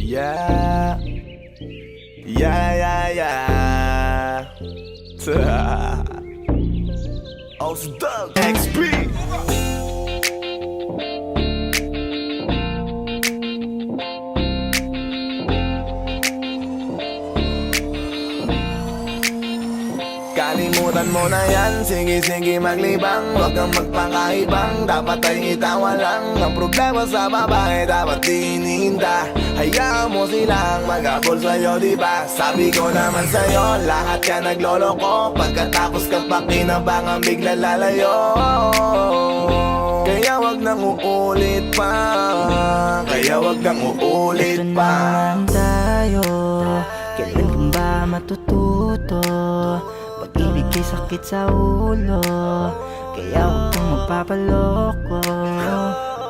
Yeah. Yeah, yeah, yeah. Ausdog XP. Kalimutan mo na yan, sige maglibang. Huwag kang magpakaibang, dapat ay itawa lang. Ang problema sa babae, dapat tinihinta. Hayaan mo silang mag-abol sa'yo, diba? Sabi ko naman sa'yo, lahat yan nagloloko. Pagkatapos kapag kinabangan, bigla lalayo. Kaya wag nang uulit pa, kaya wag nang uulit ito pa. naman tayo, kailan kang ba matututo? Pag-ibig kay sakit sa ulo, kaya huwag kang magpapaloko.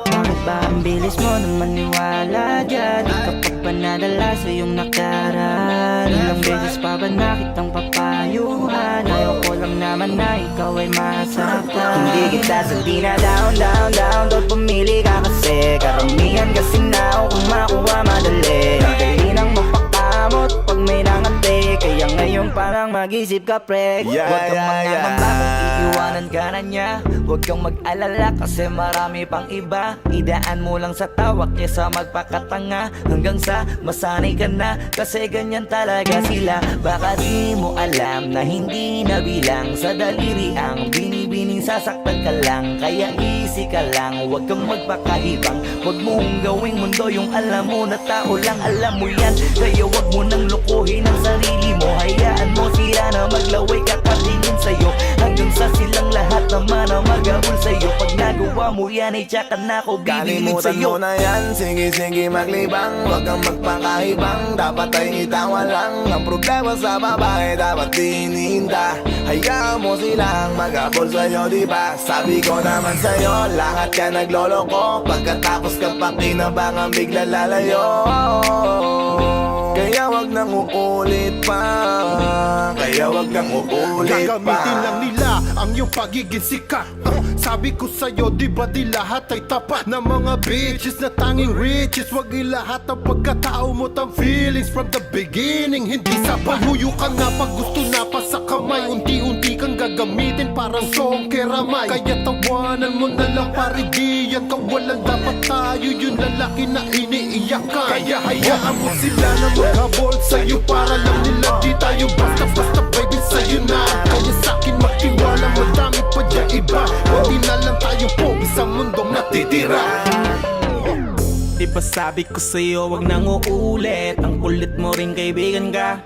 Bakit ba ang bilis mo na maniwala dyan? Di ka pa ba nadala sa iyong nakaraan? Ilang beses pa ba nakitang papayuhan? Ayaw ko lang naman na ikaw ay masaktan. Hindi kita sa down, doon pumili ka kasi karamihan kasi na kung makuha madali. Dali nang mapakamot pag may nangante, kaya ngayon parang mag-isip ka pre. Huwag kang mangangamba kung iiwanan ka na niya. Huwag kang mag-alala kasi marami pang iba. Idaan mo lang sa tawak niya sa magpakatanga, hanggang sa masanay ka na, kasi ganyan talaga sila. Baka di mo alam na hindi na bilang sa daliri ang binibining sasaktan ka lang. Kaya easy ka lang, huwag kang magpakaibang. Huwag mong gawing mundo yung alam mo na tao lang alam mo yan. Kaya huwag mo nang lukuhin ang sarili mo. Hayaan mo sila na maglaway kakatingin sa'yo, hanggang sa silang lahat naman ang mag-abol sa'yo. Pag nagawa mo yan ay tsaka na ako bibiglig Kalimutan sa'yo. mo na yan, sige maglibang. Huwag kang magpakaibang, dapat ay itawa lang. Ang problema sa babae, dapat tinihinta. Hayaan mo silang mag-abol sa'yo, diba? Sabi ko naman sa'yo, lahat yan nagloloko. Pagkatapos kapag kinabangan, bigla lalayo. Kaya wag nang uulit pa, kaya wag nang uulit pa. Gagamitin lang nila ang iyong pagiging sikat. Sabi ko sa'yo, di ba di lahat ay tapat na mga bitches na tanging riches? Wag ilahat ang pagkatao mo tang feelings from the beginning. Hindi sapat, huyo ka na pag gusto na pa sa kamay. Unti-unti kang gagamitin parang song keramay. Kaya tawanan mo na lang pare, di yan kawalan. Dapat tayo yung lalaki na iniiyakan. Kaya hayaan mo sila na maghabol sa'yo, para lang nila di tayo basta-basta baby sa'yo na. Kaya sa'kin magtiwala, madami pa dyan iba. Hindi na lang tayo pogi sa mundong natitira. Diba sabi ko sa'yo, wag nang uulit. Ang kulit mo rin kaibigan ka.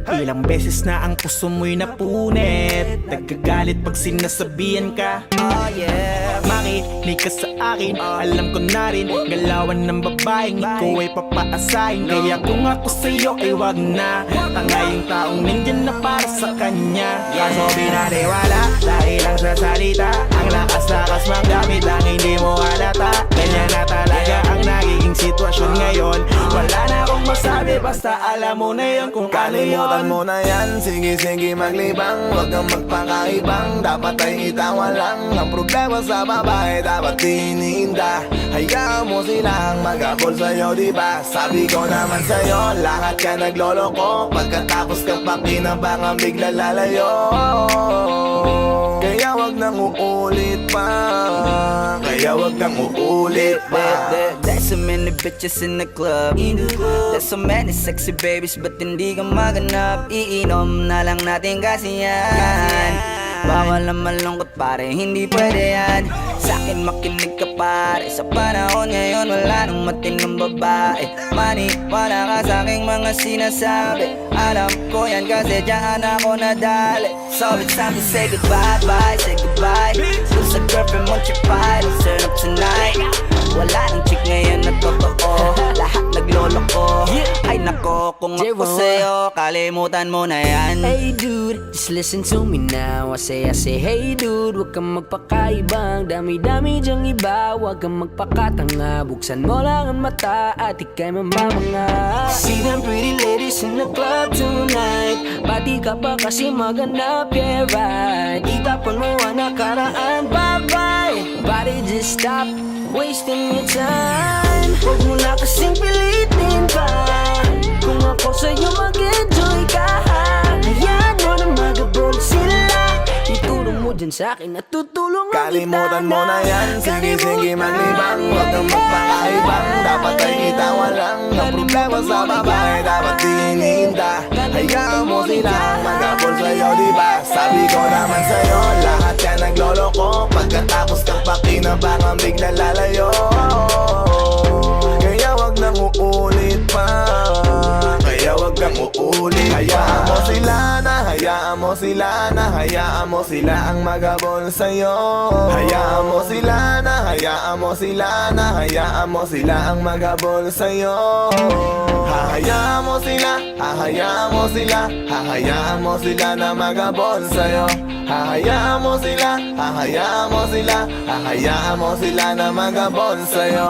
Ilang beses na ang puso mo'y napunit. Nagkagalit pag sinasabihan ka. Oh yeah, Makinig ka sa akin, alam ko na rin galawan ng babaeng ikaw ay papaasahin. Kaya kung ako sa'yo ay wag na. Tanga yung taong nandyan na para sa kanya. Kaso binaniwala dahil lang sa salita. Ang lakas-lakas manggamit lang hindi mo halata. Ganyan na talaga ang nagiging sitwasyon ngayon. Wala na akong masabi, basta alam mo na yun kung ano yun. Kalimutan mo na yan, sige maglibang. Huwag kang magpakaibang, dapat ay itawa lang. Ang problema sa babae, dapat tinihinta. Hayaan mo silang mag-abol sa'yo, diba? Sabi ko naman sa'yo, lahat yan nagloloko. Pagkatapos kapag kinabangan, bigla lalayo. Kaya wag nang uulit pa, kaya wag nang uulit pa. There's so many bitches in the club. There's so many sexy babies, but hindi ka maganap. Iinom na lang natin kasi yan. Bawal na malungkot pare, hindi pwede yan. Sa'kin makinig ka pare, sa panahon ngayon wala nang matinong babae. Maniwala ka sa'king mga sinasabi, alam ko yan kasi diyan ako nadali. So it's time to say goodbye, bye, say goodbye. Kung sa girlfriend mo chipay, let's turn up tonight. Wala nang chick ngayon na totoo, lahat nagloloko. Ay nako, kung ako sa'yo, kalimutan mo na yan. Hey dude, just listen to me now. I say hey dude, huwag kang magpakaibang. Dami-dami dyang iba, huwag kang magpakatanga. Buksan mo lang ang mata at ika'y mamamanga. See them pretty ladies in the club tonight. Pati ka pa kasi maganda, yeah right. Itapon mo ang nakaraan, bye-bye. Body just stop wasting your time. Huwag mo na kasing pilitin pa. sa'kin at tutulungan Kalimutan mo na yan, sige maglibang Huwag kang magpakaibang, dapat ay itawa lang Ang problema sa babae, dapat dininda Hayaan mo silang magapol sa'yo, diba? Sabi ko naman sa'yo, lahat yan nagloloko Pagkatapos kang pakinabangan, bigla lalayo Kaya wag nang uulit pa Kaya wag kang uulit Hayaan mo sila na, hayaan mo sila na Hayaan mo sila ang magabol sa'yo Hayaan mo sila na, hayaan mo sila na Hayaan mo sila ang magabol sa'yo Hahayaan mo sila, hahayaan mo sila Hahayaan mo sila na magabol sa'yo Hahayaan mo sila, hahayaan mo sila Hahayaan mo sila na magabol sa'yo